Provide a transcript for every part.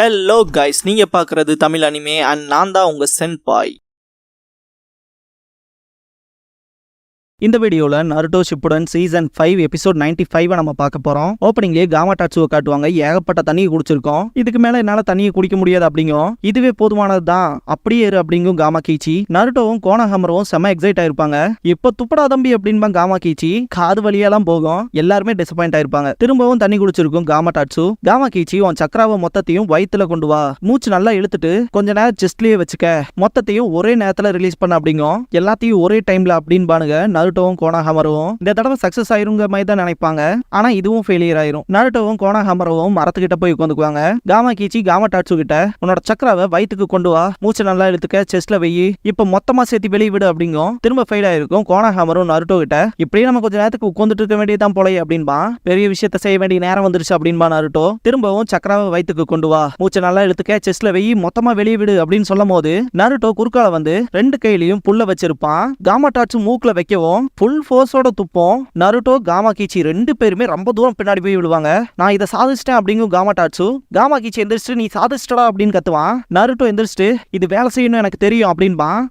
Hello guys, நீங்க பார்க்குறது Tamil anime and நான் தான் உங்க சென்பாய். இந்த வீடியோல நருட்டோ ஷிப்புடன் சீசன் 5 எபிசோட் 95 நம்ம பார்க்க போறோம். ஓப்பனிங்லேயே காமாடாட்சுவை காட்டுவாங்க. ஏகப்பட்ட தண்ணியை குடிச்சிருக்கோம், இதுக்கு மேல என்னால தண்ணியை குடிக்க முடியாது அப்படிங்கும். இதுவே போதுமானதுதான், அப்படியே இரு அப்படிங்கும் காமா கீச்சி. நருட்டோவும் கோனாஹாமரும் செம எக்ஸைட் ஆயிருப்பாங்க. இப்ப துப்படா தம்பி அப்படின்பாங்க காமா கீச்சி. காது வழியெல்லாம் போகும், எல்லாருமே டிசப்பாயிண்ட் ஆயிருப்பாங்க. திரும்பவும் தண்ணி குடிச்சிருக்கும் காமாடாட்சு. காமா கீச்சி உன் சக்கராவை மொத்தத்தையும் வயித்துல கொண்டு வா, மூச்சு நல்லா இழுத்துட்டு கொஞ்ச நேரம் செஸ்ட்லயே வச்சுக்க, மொத்தத்தையும் ஒரே நேரத்துல ரிலீஸ் பண்ண அப்படிங்கும். எல்லாத்தையும் ஒரே டைம்ல அப்படின்பானுங்க நருட்டோவும் கோனாஹாமரும். இந்த தடவை சக்சஸ் ஆயிருங்க மாதிரி தான் நினைப்பாங்க, ஆனா இதுவும் ஃபெயிலியர் ஆயிரும். நருட்டோவும் கோனாஹாமரும் மரத்துக்கிட்ட போய் உட்காந்துக்குவாங்க. காமா கீச்சி காமாடாட்சு கிட்ட உன்னோட சக்கராவை வயிற்றுக்கு கொண்டு வா, மூச்சு நல்லா இழுத்துக்க, செஸ்ட்ல வெயி, இப்ப மொத்தமா சேர்த்து வெளியே விடு அப்படிங்கும். திரும்ப ஃபெயில் ஆயிருக்கும். கோனாஹாமரும் நருட்டோ கிட்ட இப்படியே நம்ம கொஞ்ச நேரத்துக்கு உட்காந்துட்டு இருக்க வேண்டியதான் போல அப்படின்பா. பெரிய விஷயத்த செய்ய வேண்டிய நேரம் வந்துருச்சு அப்படின்பா நருட்டோ. திரும்பவும் சக்கராவை வயிற்றுக்கு கொண்டு வா, மூச்சு நல்லா இழுத்துக்க, செஸ்ட்ல வெயி, மொத்தமா வெளியே விடு அப்படின்னு சொல்லும் போது நருட்டோ குறுக்கால வந்து ரெண்டு கையிலையும் புல்ல வச்சிருப்பான். காமாடாட்சு மூக்குல வைக்கவும் ஃபுல் ஃபோர்ஸோட துப்போம். நருட்டோ காமா கீச்சி ரெண்டு பேருமே ரொம்ப தூரம் பின்னாடி போய் விடுவாங்க. நான் இதை சாதிச்சிட்டேன் அப்படிங்கும் காமாடாட்சு. காமா கீச்சி எந்திரிச்சிட்டு நீ சாதிச்சிட்டடா அப்படின்னு கத்துவான். நருட்டோ எந்திரிச்சிட்டு இது வேலை செய்யணும் எனக்கு தெரியும் அப்படின்பான்.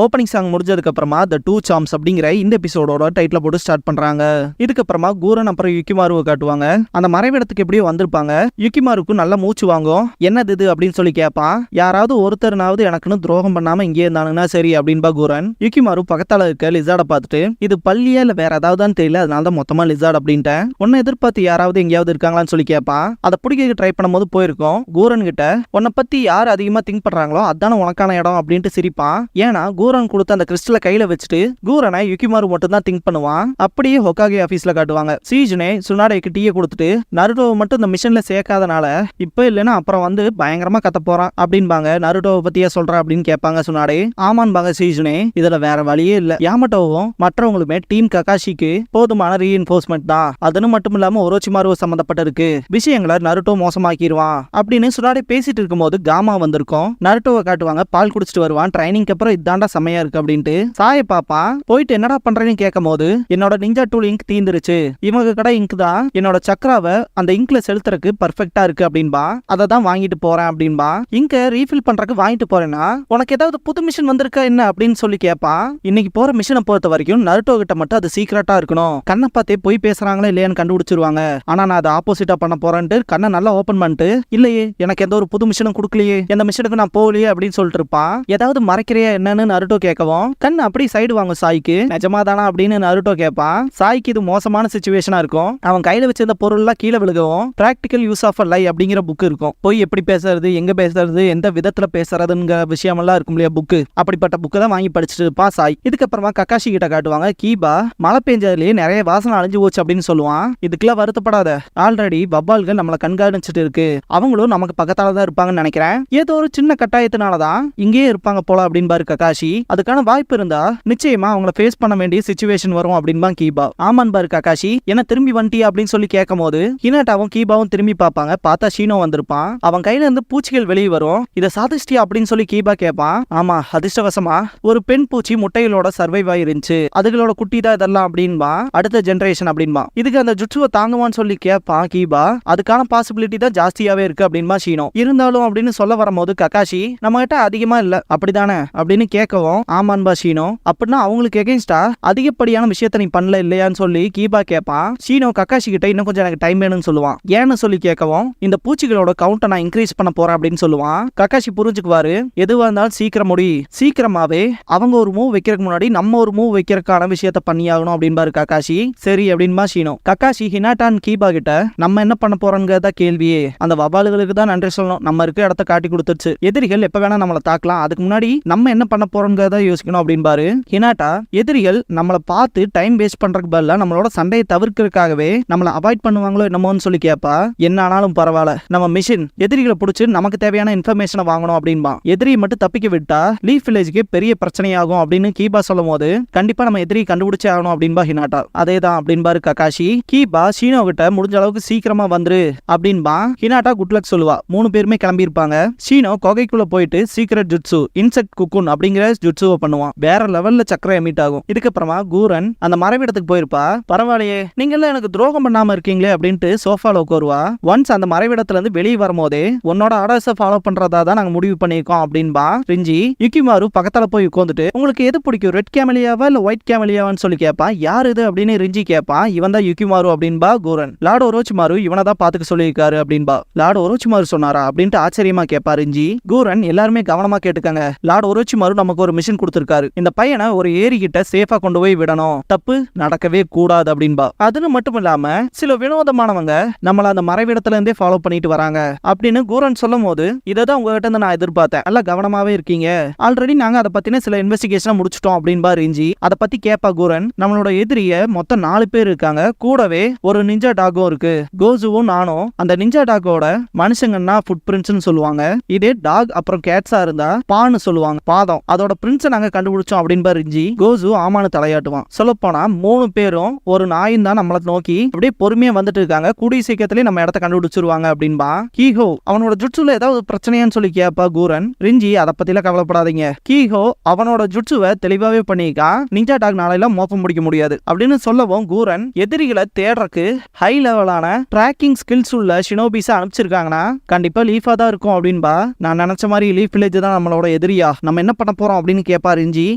ஓப்பனிங் சாங் முடிஞ்சதுக்கு அப்புறமா த டூ சாம்ஸ் அப்படிங்கிற இந்த எபிசோடோட டைட்டில் போட்டு ஸ்டார்ட் பண்றாங்க. இதுக்கப்புறமா கூரன் அப்புறம் யுக்கிமாருவை காட்டுவாங்க. அந்த மறைவிடத்துக்கு எப்படியோ வந்திருப்பாங்க. யுக்கிமாருக்கு நல்ல மூச்சு வாங்கும். என்னது இது அப்படின்னு சொல்லி கேட்பான். யாராவது ஒருத்தர்னாவது எனக்குன்னு துரோகம் பண்ணாம இங்கே இருந்தானுங்கன்னா சரி அப்படின்பா கூரன். யுக்கிமாரு பக்கத்தால இருக்க லிசார்டை பார்த்துட்டு இது பள்ளியா இல்ல வேற ஏதாவதுன்னு தெரியல, அதனால தான் மொத்தமா லிசார்ட் அப்படின்ட்டேன். உன்னை எதிர்பார்த்து யாராவது எங்கேயாவது இருக்காங்களான்னு சொல்லி கேட்பான். அதை பிடிக்க ட்ரை பண்ணும்போது போயிருக்கோம். கூரன் கிட்ட உன்னை பத்தி யார் அதிகமா திங்க் பண்றாங்களோ அதான உனக்கான இடம் அப்படின்ட்டு சிரிப்பான். ஏன்னா கூரன் கொடுத்த அந்த கிறிஸ்டலை கையில வச்சுட்டு கூரனை யுக்கிமாரு மட்டும் தான் திங்க் பண்ணுவான். அப்படியே ஹொக்காகே ஆபீஸ்ல காட்டுவாங்க. சீஜுனே சுனாடேக்கு டீயை கொடுத்துட்டு நருட்டோவை மட்டும் இந்த மிஷன்ல சேர்க்காதனால இப்ப இல்லைன்னா அப்புறம் வந்து பயங்கரமா கத்த போறான் அப்படின்பாங்க. நருட்டோவை பத்தியா சொல்ற அப்படின்னு கேட்பாங்க சுனாடே. ஆமான்பாங்க சீஜுனே. இதுல வேற வழியே இல்ல. யாமட்டோவும் மற்றவங்களுமே டீம் ககாஷிக்கு போதுமான ரீஇன்ஃபோர்ஸ்மெண்ட் தான், அதுன்னு மட்டும் இல்லாம ஒரோச்சிமாரு சம்பந்தப்பட்டிருக்கு, விஷயங்களை நருட்டோ மோசமாக்கிடுவான் அப்படின்னு சுனாடே பேசிட்டு இருக்கும்போது காமா வந்திருக்கும். நருட்டோவை காட்டுவாங்க. பால் குடிச்சிட்டு வருவான். ட்ரைனிங்க்கு அப்புறம் இதாண்டா செமையா இருக்கு அப்படின்ட்டு சாய பாப்பா. போயிட்டு என்னடா பண்றேன்னு கேட்கும் போது என்னோட நிஞ்சா டூல் இங்க் தீந்துருச்சு, இவங்க கடை இங்க் தான் என்னோட சக்கராவை அந்த இங்க்ல செலுத்துறதுக்கு பர்ஃபெக்டா இருக்கு அப்படின்பா. அதை தான் வாங்கிட்டு போறேன் அப்படின்பா. இங்க ரீஃபில் பண்றதுக்கு வாங்கிட்டு போறேன்னா உனக்கு ஏதாவது புது மிஷின் வந்திருக்கா என்ன அப்படின்னு சொல்லி கேட்பா. இன்னைக்கு போற மிஷனை பொறுத்த வரைக்கும் நருட்டோ கிட்ட மட்டும் அது சீக்கிரட்டா இருக்கணும். கண்ணை பார்த்தே போய் பேசுறாங்களா இல்லையான்னு கண்டுபிடிச்சிருவாங்க. ஆனா நான் அதை ஆப்போசிட்டா பண்ண போறேன்ட்டு கண்ணை நல்லா ஓபன் பண்ணிட்டு இல்லையே எனக்கு எந்த ஒரு புது மிஷனும் கொடுக்கலையே, எந்த மிஷனுக்கு நான் போகலையே அப்படின்னு சொல்லிட்டு இருப்பான். ஏதாவது மறைக்கிறியா என்னன்னு நருட்டோ கேட்கவும் கண் அப்படி சைடு வாங்க சாய்க்கு. நிஜமாதானா அப்படின்னு நருட்டோ கேட்பான். சாய்க்கு இது மோசமான சிச்சுவேஷனா இருக்கும். அவன் கையில வச்சிருந்த பொருள் எல்லாம் கீழே விழுகவும் பிராக்டிகல் யூஸ் ஆஃப் லை அப்படிங்கிற புக் இருக்கும். போய் எப்படி பேசுறது, எங்க பேசுறது, எந்த விதத்துல பேசுறதுங்கிற விஷயம் எல்லாம் இருக்கும் இல்லையா புக்கு. அப்படிப்பட்ட புக்கை தான் வாங்கி படிச்சுட்டு இருப்பான் சாய். இதுக்கப்புறமா கக்காஷி கிட்ட காட்டுவாங்க. கீபா மழை பெஞ்சதுலயே நிறைய வாசனை அழிஞ்சு போச்சு அப்படின்னு சொல்லுவான். இதுக்கெல்லாம் வருத்தப்படாத, ஆல்ரெடி வவ்வால்கள் நம்மளை கண்காணிச்சுட்டு இருக்கு, அவங்களும் நமக்கு பக்கத்தால தான் இருப்பாங்கன்னு நினைக்கிறேன், ஏதோ ஒரு சின்ன கட்டாயத்தினாலதான் இங்கேயே இருப்பாங்க போல அப்படின்பாரு கக்காஷி. அதுக்கான வாய்ப்பு இருந்தா நிச்சயமா அவங்கள ஃபேஸ் பண்ண வேண்டிய சிச்சுவேஷன் வரும் அப்படின்பா கீபா. ஆமான்பாரு கக்காஷி. என்ன திரும்பி வந்துட்டியா அப்படின்னு சொல்லி கேட்கும் போது ஹினாட்டாவும் கீபாவும் திரும்பி பார்ப்பாங்க. பார்த்தா ஷீனோ வந்திருப்பான். அவன் கையில இருந்து பூச்சிகள் வெளியே வரும். இதை சாதிச்சிட்டியா அப்படின்னு சொல்லி கீபா கேட்பான். ஆமா, அதிர்ஷ்டவசமா ஒரு பெண் பூச்சி முட்டைகளோட சர்வைவ் ஆயிருந்துச்சு, அதுகளோட குட்டி தான் இதெல்லாம் அப்படின்பா. அடுத்த ஜெனரேஷன் அப்படின்பா. இதுக்கு அந்த ஜுட்சுவை தாங்குவான்னு சொல்லி கேட்பான் கீபா. அதுக்கான பாசிபிலிட்டி தான் ஜாஸ்தியாவே இருக்கு அப்படின்பா ஷீனோ. இருந்தாலும் அப்படின்னு சொல்ல வரும்போது கக்காஷி நம்ம கிட்ட அதிகமா இல்ல அப்படிதானே அப்படின்னு கேட்கவும் ஆமான்பா ஷீனோ. அப்படின்னா அவங்களுக்கு எகென்ஸ்டா அதிகப்படியான விஷயத்த நீ பண்ணல இல்லையான்னு சொல்லி கீபா கேட்பான். ஷீனோ கக்காஷி கிட்ட இன்னும் கொஞ்சம் எனக்கு டைம் வேணும்னு சொல்லுவான். ஏன்னு சொல்லி கேட்கவும் இந்த பூச்சிகளோட கவுண்டை நான் இன்க்ரீஸ் பண்ண போறேன் அப்படின்னு சொல்லுவான். கக்காஷி புரிஞ்சுக்குவாரு. எதுவா இருந்தாலும் சீக்கிரம் முடி, சீக்கிரமாவே அவங்க ஒரு மூவ் வைக்கிறதுக்கு முன்னாடி நம்ம ஒரு மூவ் வைக்கிறதுக்கான விஷயத்த பண்ணி ஆகணும் அப்படின்பாரு கக்காஷி. சரி அப்படின்பா ஷீனோ. கக்காஷி ஹினாட்டான் கீபா கிட்ட நம்ம என்ன பண்ண போறோங்கிறதா கேள்வியே. அந்த வவால்களுக்கு தான் நன்றி சொல்லணும், நம்ம இருக்க இடத்த காட்டி கொடுத்துருச்சு. எதிரிகள் எப்ப வேணா நம்மளை தாக்கலாம், அதுக்கு முன்னாடி நம்ம என்ன பண்ண போறோம் லாங் தான் யோசிக்கணும் அப்படின்பாரு. ஹினாட்டா எதிரிகள் நம்மளை பார்த்து டைம் வேஸ்ட் பண்றதுக்கு பதிலா நம்மளோட சண்டையை தவிர்க்கிறதுக்காகவே நம்மளை அவாய்ட் பண்ணுவாங்களோ என்னமோன்னு சொல்லி கேட்பா. என்ன ஆனாலும் பரவாயில்ல, நம்ம மிஷின் எதிரிகளை பிடிச்சி நமக்கு தேவையான இன்ஃபர்மேஷனை வாங்கணும் அப்படின்பா. எதிரியை மட்டும் தப்பிக்க விட்டா லீஃப் வில்லேஜுக்கு பெரிய பிரச்சனையாகும் அப்படின்னு கீபா சொல்லும் போது கண்டிப்பா நம்ம எதிரியை கண்டுபிடிச்சே ஆகணும் அப்படின்பா ஹினாட்டா. அதேதான் அப்படின்பாரு ககாஷி. கீபா ஷீனோ கிட்ட முடிஞ்ச அளவுக்கு சீக்கிரமா வந்துரு அப்படின்பா. ஹினாட்டா குட் லக் சொல்லுவா. 3 பேருமே கிளம்பி இருப்பாங்க. ஷீனோ கொகைக்குள்ள போயிட்டு சீக்ரெட் ஜுட்சு இன்செக்ட் குக்குன் அப்படிங்கிற ஜுட்சுவை பண்ணுவான். வேற லெவல்ல சக்கரை எமிட் ஆகும். இதுக்கப்புறமா கூரன் அந்த மறைவிடத்துக்கு போயிருப்பா. பரவாயில்லையே, நீங்க எல்லாம் எனக்கு துரோகம் பண்ணாம இருக்கீங்களே அப்படின்ட்டு சோஃபால உட்காருவா. ஒன்ஸ் அந்த மறைவிடத்துல இருந்து வெளியே வரும்போதே உன்னோட ஆர்டர்ஸை ஃபாலோ பண்றதா தான் நாங்க முடிவு பண்ணிருக்கோம் அப்படின்பா. ரிஞ்சி யுகிமாரு பக்கத்துல போய் உட்காந்துட்டு உங்களுக்கு எது பிடிக்கும், ரெட் கேமலியாவா இல்ல ஒயிட் கேமலியாவான்னு சொல்லி கேட்பான். யார் இது அப்படின்னு ரிஞ்சி கேட்பான். இவன் தான் யுகிமாரு அப்படின்பா கூரன். லார்ட் ஒரோச்சிமாரு இவனை தான் பாத்துக்க சொல்லியிருக்காரு அப்படின்பா. லார்ட் ஒரோச்சிமாரு சொன்னாரா அப்படின்ட்டு ஆச்சரியமா கேட்பா ரிஞ்சி. கூரன் எல்லாருமே கவனமா கேட்டுக்கங்க. லார்ட் ஒரோச்சிமாரு நமக்கு ஒரு மிஷன் கொடுத்திருக்காரு. இந்த பையனை ஒரு ஏரி கிட்ட சேஃபா கொண்டு போய் விடணும். தப்பு நடக்கவே கூடாது அப்படின்பா. அதுன்னு மட்டும் இல்லாம சில வினோதமானவங்க நம்மள அந்த மறைவிடத்துல இருந்தே ஃபாலோ பண்ணிட்டு வராங்க அப்படின்னு கூரன் சொல்லும் போது இததான் உங்ககிட்ட இருந்து நான் எதிர்பார்த்தேன். நல்லா கவனமாவே இருக்கீங்க. ஆல்ரெடி நாங்க அதை பத்தின சில இன்வெஸ்டிகேஷன் முடிச்சிட்டோம் அப்படின்பா ரிஞ்சி. அதை பத்தி கேப்பா கூரன். நம்மளோட எதிரிய மொத்தம் 4 பேர் இருக்காங்க. கூடவே ஒரு நிஞ்சா டாகும் இருக்கு. கோசுவும் நானும் அந்த நிஞ்சா டாகோட மனுஷங்கன்னா ஃபுட் பிரிண்ட்ஸ்னு சொல்லுவாங்க. இதே டாக் அப்புறம் கேட்ஸா இருந்தா பான்னு சொல்லுவாங்க, பாதம். அதோட பிரிண்ட்ஸை நாங்க கண்டுபிடிச்சோம் அப்படின்பா ரிஞ்சி. கோசு ஆமானு தலையாட்டுவான். சொல்லப்போனா 3 பேரும் ஒரு நாயும் தான் நம்மளை நோக்கி அப்படியே பொறுமையா வந்துட்டு இருக்காங்க. கூடிய சீக்கிரத்திலே நம்ம இடத்த கண்டுபிடிச்சிருவாங்க அப்படின்பா. கீஹோ அவனோட ஜுட்சுல ஏதாவது பிரச்சனையான்னு சொல்லி கேப்பா கூரன். ரிஞ்சி அதை பத்திலாம் கவலைப்படாதீங்க. கீஹோ அவனோட ஜுட்சுவை தெளிவாவே பண்ணிருக்கான். நிஞ்சா டாக் நாளையில மோப்பம் முடிக்க முடியாது அப்படின்னு சொல்லவும் கூரன் எதிரிகளை தேடுறதுக்கு ஹை லெவலான ட்ராக்கிங் ஸ்கில்ஸ் உள்ள ஷினோபிஸ அனுப்பிச்சிருக்காங்கன்னா கண்டிப்பா லீஃபா தான் இருக்கும் அப்படின்பா. நான் நினைச்ச மாதிரி லீஃப் வில்லேஜ் தான் நம்மளோட எதிரியா, நம்ம என்ன பண்ண போறோம் அப்படின்னு கேப்பா ரிஞ்சி.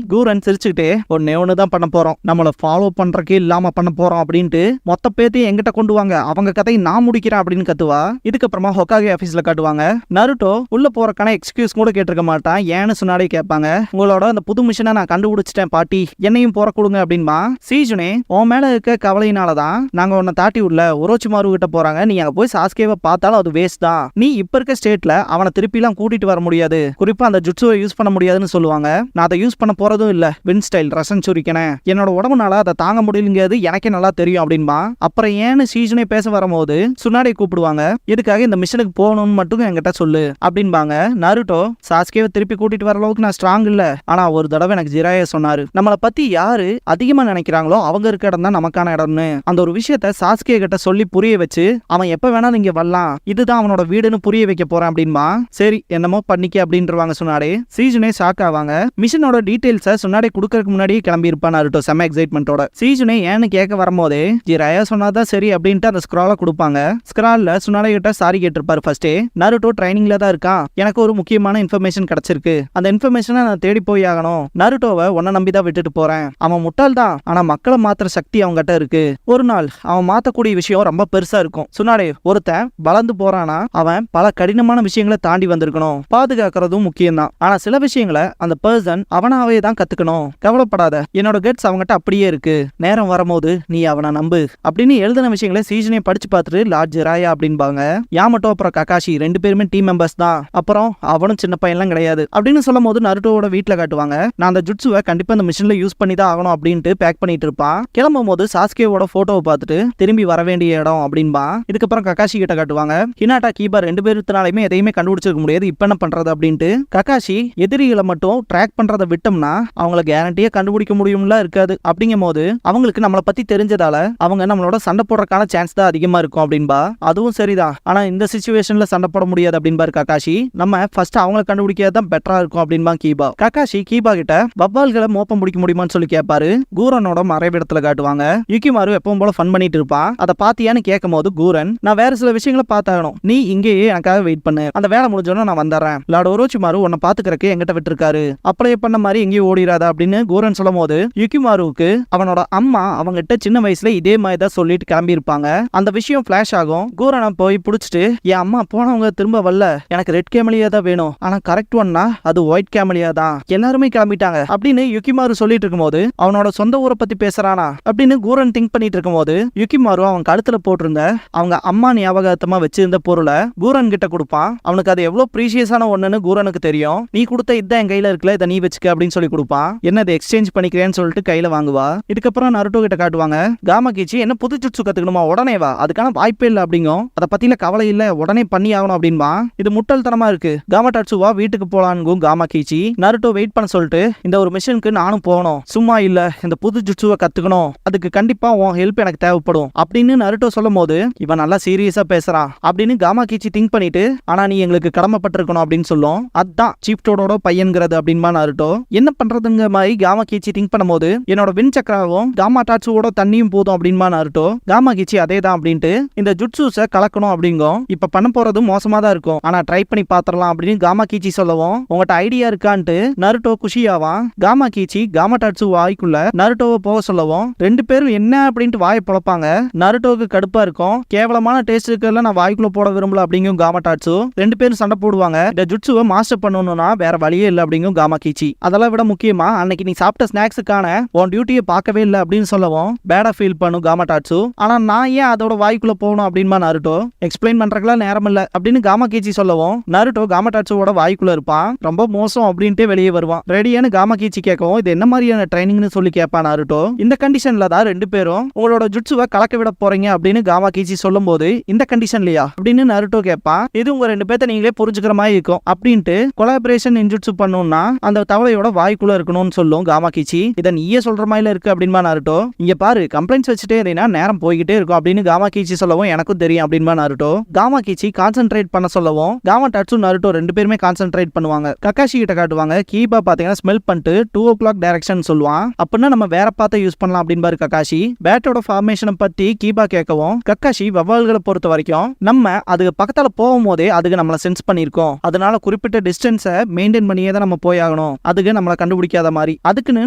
கூரன் சிரிச்சுக்கிட்டே ஒன்னு தான் பண்ண போறோம், நம்மள ஃபாலோ பண்றக்கே இல்லாம பண்ண போறோம் அப்படின்ட்டு மொத்த பேத்தையும் எங்கிட்ட கொண்டு வாங்க, அவங்க கதையை நான் முடிக்கிறேன் அப்படின்னு கத்துவா. இதுக்கப்புறமா ஹொக்காகே ஆபீஸ்ல காட்டுவாங்க. நருட்டோ உள்ள போறக்கான எக்ஸ்கியூஸ் கூட கேட்டிருக்க மாட்டான். ஏன்னு சொன்னாலே கேட்பாங்க. உங்களோட அந்த புது மிஷனை நான் கண்டுபிடிச்சிட்டேன் பாட்டி, என்னையும் போற கொடுங்க அப்படின்பா. சீஜுனே உன் மேல இருக்க கவலையினாலதான் நாங்க உன்னை தாட்டி உள்ள ஒரோச்சிமாரு கிட்ட போறாங்க. நீ அங்க போய் சாஸ்கேவை பார்த்தாலும் அது வேஸ்ட் தான். நீ இப்ப இருக்க ஸ்டேட்ல அவனை திருப்பி எல்லாம் கூட்டிட்டு வர முடியாது, குறிப்பா அந்த ஜுட்சுவை யூஸ் பண்ண முடியாதுன்னு சொல்லுவாங்க. நான் அதை யூஸ் பண்ண போறதும் இல்ல. வின் ஸ்டைல் ரசன் சுரிக்கன என்னோட உடம்புனால அதை தாங்க முடியலங்கிறது எனக்கே நல்லா தெரியும் அப்படின்பா. அப்புறம் ஏன்னு சீஜனே பேச வரும்போது சுனாடே கூப்பிடுவாங்க. இதுக்காக இந்த மிஷனுக்கு போகணும்னு மட்டும் என்கிட்ட சொல்லு அப்படின்பாங்க. நருட்டோ சாஸ்கேவை திருப்பி கூட்டிட்டு வர அளவுக்கு நான் ஸ்ட்ராங் இல்ல, ஆனா ஒரு தடவை எனக்கு ஜிராயா சொன்னாரு, நம்மளை பத்தி யாரு அதிகமா நினைக்கிறாங்களோ அவங்க இருக்க இடம் தான் நமக்கான இடம்னு. அந்த ஒரு விஷயத்த சாஸ்கே கிட்ட சொல்லி புரிய வச்சு அவன் எப்ப வேணாலும் இங்க வரலாம், இதுதான் அவனோட வீடுன்னு புரிய வைக்க போறேன் அப்படின்பா. சரி என்னமோ பண்ணிக்க அப்படின்றவாங்க சுனாடே. சீஜனே ஷாக் ஆவாங்க. மிஷனோட டீடைல்ஸை சுனாடே கொடுக்கறதுக்கு முன்னாடியே கிளம்பி இருப்பான் நருட்டோ செம எக்ஸைட்மெண்டோட. சீஜனே ஏன்னு கேட்க வரும்போதே ஜிராயா சொன்னாதான் சரி அப்படின்ட்டு அந்த ஸ்க்ராலை கொடுப்பாங்க. ஸ்க்ரால்ல சுனாடே கிட்ட சாரி கேட்டிருப்பாரு ஃபர்ஸ்டே. நருட்டோ ட்ரைனிங்ல தான் இருக்கான், எனக்கு ஒரு முக்கியமான இன்ஃபர்மேஷன் கிடைச்சிருக்கு, அந்த இன்ஃபர்மேஷனை நான் தேடி போய் ஆகணும். நருட்டோவை உன்னை நம்பி தான் விட்டுட்டு போறேன். அவன் முட்டாள் தான், ஆனா மக்களை மாத்திர சக்தி அவங்ககிட்ட இருக்கு. ஒரு நாள் அவன் மாத்தக்கூடிய விஷயம் ரொம்ப பெருசா இருக்கும். சுனாடே ஒருத்தன் வளர்ந்து போறானா அவன் பல கடினமான விஷயங்களை தாண்டி வந்திருக்கணும். பாதுகாக்கிறதும் முக்கியம் தான், ஆனா சில விஷயங்களை அந்த பர்சன் அவனாவே தான் கத்துக்கணும். கவலைப்படாத, என்னோட கட்ஸ் அவங்ககிட்ட அப்படியே இருக்கு, நேரம் வரும்போது நீ அவனை நம்பு அப்படின்னு எழுதின விஷயங்களை சீஜனே படிச்சு பார்த்துட்டு லார்ட் ஜிராயா அப்படின்பாங்க. யாமட்டோ அப்புறம் ககாஷி 2 பேருமே டீம் மெம்பர்ஸ் தான், அப்புறம் அவனும் சின்ன பையன்லாம் கிடையாது அப்படின்னு சொல்லும் போது நருட்டோவோட வீட்டுல காட்டுவாங்க. நான் அந்த ஜுட்சுவை கண்டிப்பா இந்த மிஷின்ல யூஸ் பண்ணி தான் ஆகணும் அப்படின்ட்டு பேக் பண்ணிட்டு இருப்பான். கிளம்பும் போது சாஸ்கேவோட போட்டோவை பார்த்துட்டு திரும்பி வர வேண்டிய இடம் அப்படின்பா. இதுக்கப்புறம் ககாஷி கிட்ட காட்டுவாங்க. ஹினாட்டா கீபா 2 பேருனாலுமே எதையுமே கண்டுபிடிச்சிருக்க முடியாது, இப்ப என்ன பண்றது அப்படின்ட்டு. ககாஷி எதிரிகளை மட்டும் ட்ராக் பண்றதை விட்டோம்னா அவங்கள கேரண்டியா கண்டுபிடிக்க முடியும்ல இருக்காது. அப்படிங்கும் போது அவங்களுக்கு நம்மளை பத்தி தெரிஞ்சதால அவங்க நம்மளோட சண்டை போடுறதுக்கான சான்ஸ் தான் அதிகமா இருக்கும் அப்படின்பா. அதுவும் சரிதான், ஆனா இந்த சிச்சுவேஷன்ல சண்டை போட முடியாது அப்படின்பாரு ககாஷி. நம்ம ஃபர்ஸ்ட் அவங்கள கண்டுபிடிக்கிறதான் பெட்டரா இருக்கும் அப்படின்பா கீபா. ககாஷி கீபா கிட்ட வவ்வால்களை மோப்பம் முடிக்க முடியுமான்னு சொல்லி கேட்பாரு. கூரனோட மறைவிடத்துல காட்டுவாங்க. யுகிமாரு எப்பவும் போல ஃபன் பண்ணிட்டு இருப்பான். அதை பாத்தியான்னு கேட்கும் போது கூரன், நான் வேற சில விஷயங்களை பார்த்தாகணும், நீ இங்கேயே எனக்காக வெயிட் பண்ணு, அந்த வேலை முடிஞ்சோன்னு நான் வந்துடுறேன். லார்ட் ஒரோச்சிமாரு உன்னை பாத்துக்கிறக்கு எங்கிட்ட விட்டுருக்காரு, அப்ளை பண்ண மாதிரி எங்கேயும் ஓடிடாத அப்படின்னு கூரன் சொல்லும் போது யுகிமாருக்கு அவனோட அம்மா அவங்கிட்ட சின்ன வயசுல இதே மாதிரி தான் சொல்லிட்டு கிளம்பி இருப்பாங்க. அந்த விஷயம் பிளாஷ் ஆகும். கூரனை போய் புடிச்சிட்டு, என் அம்மா போனவங்க திரும்ப வரல, எனக்கு ரெட் கேமலியா தான் வேணும், ஆனா கரெக்ட் ஒன்னா அது ஒயிட் கேமலியா தான், எல்லாருமே கிளம்பிட்டாங்க அப்படின்னு யுகிமாரு சொல்லிட்டு இருக்கும்போது அவனோட சொந்த ஊரை பத்தி பேசுறானா அப்படின்னு கூரன் திங்க் பண்ணிட்டு இருக்கும்போது யுகிமாரு அவன் கழுத்துல போட்டிருந்த அவங்க அம்மா ஞாபகத்தமா வச்சிருந்த பொருளை கூரன் கிட்ட கொடுப்பான். அவனுக்கு அது எவ்வளவு ப்ரீஷியஸான ஒண்ணுன்னு கூரனுக்கு தெரியும். நீ கொடுத்த இதான் என் கையில இருக்குல்ல, இதை நீ வச்சுக்க அப்படின்னு சொல்லி கொடுப்பான். என்ன இதை எக்ஸ்சேஞ்ச் பண்ணிக்கிறேன்னு சொல்லிட்டு கையில வாங்குவா. இதுக்கப்புறம் நருட்டோ கிட்ட காட்டுவாங்க, காமா கீச்சி என்ன புது ஜுட்சு கத்துக்கணுமா, உடனே வா, அதுக்கான வாய்ப்பே இல்லை அப்படிங்கும். அதை பத்தில கவலை இல்ல, உடனே பண்ணி ஆகணும் அப்படின்பா. இது முட்டாள்தனமா இருக்கு, காமாடாட்சுவா வீட்டுக்கு போலான்னும் காமா கீச்சி. நருட்டோ வெயிட் பண்ண சொல்லிட்டு, இந்த ஒரு மிஷனுக்கு நானும் போகணும், சும்மா இல்ல இந்த புது ஜுட்சுவை கத்துக்கணும், அதுக்கு கண்டிப்பா உன் ஹெல்ப் எனக்கு தேவைப்படும் அப்படின்னு நருட்டோ சொல்லும் போது இவன் நல்லா சீரியஸா பேசுறான் அப்படின்னு காமா கீச்சி திங்க் பண்ணிட்டு, ஆனா நீ எங்களுக்கு கடமைப்பட்டிருக்கணும் அப்படின்னு சொல்லும். அதான் சீஃப் டோடோட பையன்கிறது அப்படின்பா நருட்டோ. என்ன பண்றதுங்க மாதிரி காமா கீச்சி திங்க் பண்ணும்போது, என்னோட வின் சக்கராவும் காமாடாட்சுவோட தண்ணியும் போதும் அப்படின்பா நருட்டோ. காமா கீச்சி அதே தான் அப்படின்ட்டு இந்த ஜுட்சுஸை கலக்கணும் அப்படிங்கும். இப்ப பண்ண போறது மோசமா தான் இருக்கும், ஆனா ட்ரை பண்ணி பாத்திரலாம் அப்படின்னு காமா கீச்சி சொல்லவும், உங்கள்கிட்ட ஐடியா இருக்கான்ட்டு நருட்டோ குஷியாவான். காமா கீச்சி காமாடாட்சு வாய்க்குள்ள நருட்டோவை போக சொல்லவும், ரெண்டு பேரும் என்ன அப்படின்ட்டு வாயை பொழப்பாங்க. நருட்டோவுக்கு கடுப்பா இருக்கும், கேவலமான டேஸ்ட் இருக்கல நான் வாய்க்குள்ள போட விரும்பல அப்படிங்கும் காமாடாட்சு. ரெண்டு பேரும் சண்டை போடுவாங்க. இந்த ஜுட்சுவை மாஸ்டர் பண்ணணும்னா வேற வழியே இல்லை அப்படிங்கும் காமா கீச்சி. அதெல்லாம் விட முக்கியமா அன்னைக்கு நீ சாப்பிட்ட ஸ்நாக்ஸுக்கான உன் டியூட்டியை பார்க்கவே இல்லை அப்படின்னு சொல்லவும் பேடா ஃபீல் பண்ணும் காமாடாட்சு. ஆனா நான் ஏன் அதோட வாய்க்குள்ள போகணும் அப்படின்பா நருட்டோ. எக்ஸ்பிளைன் பண்றதுக்குலாம் நேரம் இல்ல அப்படின்னு காமா கீச்சி சொல்லவும், நருட்டோ காமாடாட்சுவோட வாய்க்குள்ள இருப்பான். ரொம்ப மோசம் அப்படின்ட்டு வெளியே வருவான். ரெடியானு காமா கீச்சி கேட்கவும், இது என்ன மாதிரியான ட்ரைனிங்னு சொல்லி கேட்பான் நருட்டோ. இந்த கண்டிஷன்ல தான் ரெண்டு பேரும் உங்களோட ஜுட்சுவை கலக்க விட போறீங்க அப்படின்னு காமா கீச்சி சொல்லும் போது, இந்த கண்டிஷன்லயா அப்படின்னு நருட்டோ கேட்பான். இது உங்க ரெண்டு பேர்த்த நீங்களே புரிஞ்சுக்கிற மாதிரி இருக்கும் அப்படின்ட்டு கொலாபரேஷன் இன்ஜுட்சு பண்ணணும்னா அந்த தவளையோட வாய்க்குள்ள இருக்கணும்னு சொல்லும் காமா கீச்சி. இதை நீயே சொல்ற மாதிரி இருக்கு அப்படின்பா நருட்டோ. இங்க பாரு, கம்ப்ளைண்ட்ஸ் வச்சுட்டே இருந்தீங்கன்னா நேரம் போய்கிட்டே இருக்கும் அப்படின்னு காமா கீச்சி சொல்லவும், எனக்கும் தெரியும் அப்படின்பா நருட்டோ. காமா கீச்சி கான்சென்ட்ரேட் பண்ண சொல்லவும் காமாடாட்சு நருட்டோ ரெண்டு பேருமே கான்சென்ட்ரேட் பண்ணுவாங்க. கக்காஷி கிட்ட காட்டுவாங்க, கீபா பாத்தீங்கன்னா ஸ்மெல் பண்ணிட்டு 2 o'clock டைரக்ஷன் சொல்லுவான். அப்படின்னா நம்ம வேற பாத்த யூஸ் பண்ணலாம் அப்படின்பாரு கக்காஷி. பேட்டோட ஃபார்மேஷனை பத்தி கீபா கேட்கவும், கக்காஷி வவ்வால்களை பொறுத்த வரைக்கும் நம்ம அது பக்கத்துல போகும் போதே அதுக்கு நம்மளை சென்ஸ் பண்ணிருக்கோம், அதனால குறிப்பிட்ட டிஸ்டன்ஸை மெயின்டைன் பண்ணியே தான் நம்ம போய் ஆகணும், அதுக்கு நம்மளை கண்டுபிடிக்காத மாதிரி, அதுக்குன்னு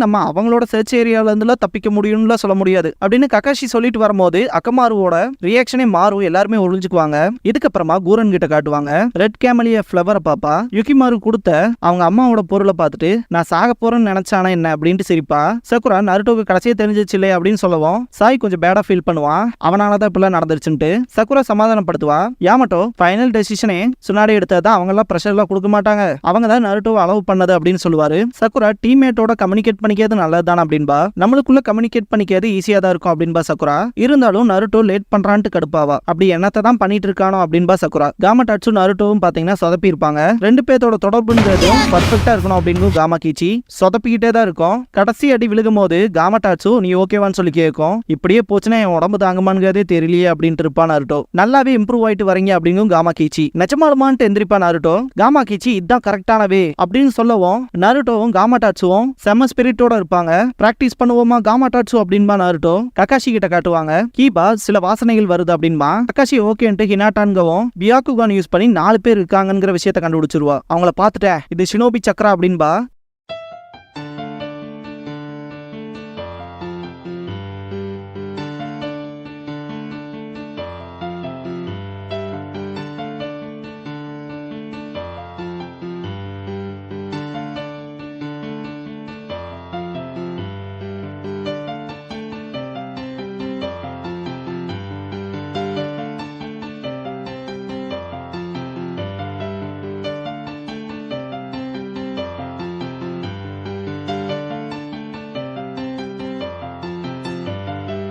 நம்ம அவங்களோட சர்ச் ஏரியால இருந்துல தப்பிக்க முடியும்னு சொல்ல முடியாது அப்படின்னு கக்காஷி சொல்லிட்டு வரும்போது அக்கமாருவோட ரியாக்ஷனே மாறும். எல்லாருமே ஒளிஞ்சுக்குவாங்க. இதுக்கப்புறமா கூரன் கிட்ட காட்டுவாங்க, ரெட் கேமலிய ஃபிளவரை பாப்பா யுகிமாரு கொடுத்த அவங்க அம்மாவோட பொருளை பார்த்துட்டு நான் சாக போறேன்னு நினைச்சானா என்ன அப்படின்ட்டு சிரிப்பா. சக்குரா நருட்டோக்கு கடைசியே தெரிஞ்சிச்சு இல்லையா அப்படின்னு சொல்லவும் சாய் கொஞ்சம் பேடா ஃபீல் பண்ணுவான். அவனாலதான் இப்பெல்லாம் நடந்துருச்சுன்ட்டு சக்குரா சமாதானப்படுத்துவா. யாமட்டோ ஃபைனல் டெசிஷனே சுனாடி எடுத்ததான் அவங்க எல்லாம் ப்ரெஷர் எல்லாம் கொடுக்க மாட்டாங்க, அவங்க தான் நருட்டோவை அலோவ் பண்ணது அப்படின்னு சொல்லுவாரு. சக்குரா டீம்மேட்டோட கம்யூனிகேட் பண்ணிக்கிறது நல்லதுதான் அப்படின்பா. நம்மளுக்குள்ள கம்யூனிகேட் பண்ணிக்கிறது ஈஸியா தான் இருக்கும் அப்படின்பா சக்குரா. இருந்தாலும் நருட்டோ லேட் பண்றான்ட்டு கடுப்பாவா. அப்படி என்னத்தை தான் பண்ணிட்டு இருக்கானோ அப்படின்பா சக்குரா. காமாடாட்சு நருட்டோவும் பாத்தீங்கன்னா சொதப்பி இருப்பாங்க. ரெண்டு பேர்த்தோட தொடர்புங்கிறது பர்ஃபெக்டா இருக்கணும் அப்படின்னு காமா கீச்சி சொதப்பிக்கிட்டே தான் இருக்கும். கடைசி அடி விழுகும் போது காமாடாட்சு நீ ஓகேவான்னு சொல்லி கேட்கும். இப்படியே போச்சுன்னா என் உடம்பு தாங்குமான்கிறதே தெரியலையே அப்படின்ட்டு இருப்பான் நருட்டோ. நல்லாவே இம்ப்ரூவ் ஆயிட்டு வரீங்க அப்படிங்கும் காமா கீச்சி. நிஜமாலுமான்ட்டு எந்திரிப்பா நருட்டோ. காமா கீச்சி இதுதான் கரெக்டானவே அப்படின்னு சொல்லவும் நருட்டோவும் காமாடாட்சுவும் செம்ம ஸ்பிரிட்டோட இருப்பாங்க. பிராக்டிஸ் பண்ணுவோமா காமாடாட்சு அப்படின்பா நருட்டோ. கக்காஷி கிட்ட காட்டுவாங்க, கீபா சில வாசனைகள் வருது அப்படின்பா. கக்காஷி ஓகேன்ட்டு ஹினாட்டான்கவும் பியாக்குகான் யூஸ் பண்ணி 4 பேர் இருக்காங்கிற விஷயத்தை கண்டுபிடிச்சிருவா. அவங்கள பார்த்துட்டேன், இது ஷினோபி சக்ரா அப்படின்பா.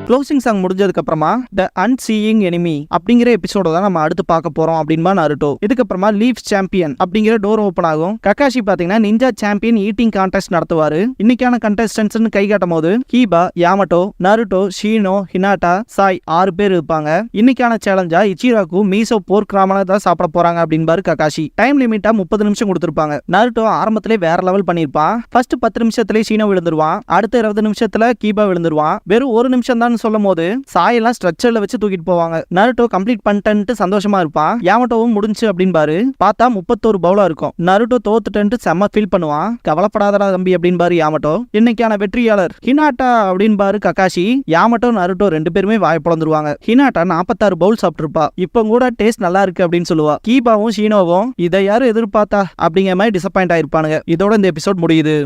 க்ளோசிங் சாங் முடிஞ்சதுக்கு அப்புறமா த அன்சீயிங் எனிமி அப்படிங்கிற எபிசோட தான் நம்ம அடுத்து பார்க்க போறோம் அப்படின்பா நருட்டோ. இதுக்கப்புறமா லீவ்ஸ் சாம்பியன் அப்படிங்கிற டோர் ஓப்பன் ஆகும். கக்காஷி பாத்தீங்கன்னா நிஞ்சா சாம்பியன் ஈட்டிங் கான்டெஸ்ட் நடத்துவாரு. இன்னைக்கான கண்டெஸ்டன்ட்ஸ் கை காட்டும் போது கீபா, யாமட்டோ, நருட்டோ, ஷீனோ, ஹினாட்டா, சாய் 6 பேர் இருப்பாங்க. இன்னைக்கான சேலஞ்சா இச்சிராக்கு மீசோ போர்க் ராமனை தான் சாப்பிட போறாங்க அப்படின்பாரு கக்காஷி. டைம் லிமிட்டா 30 நிமிஷம் கொடுத்திருப்பாங்க. நருட்டோ ஆரம்பத்திலே வேற லெவல் பண்ணிருப்பான். ஃபர்ஸ்ட் 10 நிமிஷத்திலே ஷீனோ விழுந்துருவான். அடுத்த 20 நிமிஷத்துல கீபா விழுந்துருவான். வெறும் 1 நிமிஷம் தான் சொல்லும் போது சாயெல்லாம் ஸ்ட்ரெச்சர்ல வச்சு தூக்கிட்டு போவாங்க. நருட்டோ கம்ப்ளீட் பண்ணிட்டு சந்தோஷமா இருப்பான். யாமட்டோவும் முடிஞ்சு அப்படின்பாரு. பார்த்தா 31 பவுலா இருக்கும். நருட்டோ தோத்துட்டு செம்ம ஃபீல் பண்ணுவான். கவலைப்படாதடா தம்பி அப்படின்பாரு யாமட்டோ. இன்னைக்கான வெற்றியாளர் ஹினாட்டா அப்படின்பாரு கக்காஷி. யாமட்டோ நருட்டோ 2 பேருமே வாய் பொளந்துருவாங்க. ஹினாட்டா 46 பவுல் சாப்பிட்டுருப்பா. இப்ப கூட டேஸ்ட் நல்லா இருக்கு அப்படின்னு சொல்லுவா. கீபாவும் ஷீனோவும் இதை யாரும் எதிர்பார்த்தா அப்படிங்கிற மாதிரி டிசப்பாயிண்ட் ஆயிருப்பானுங்க. இதோட இந்த எபிசோட் முடியுது.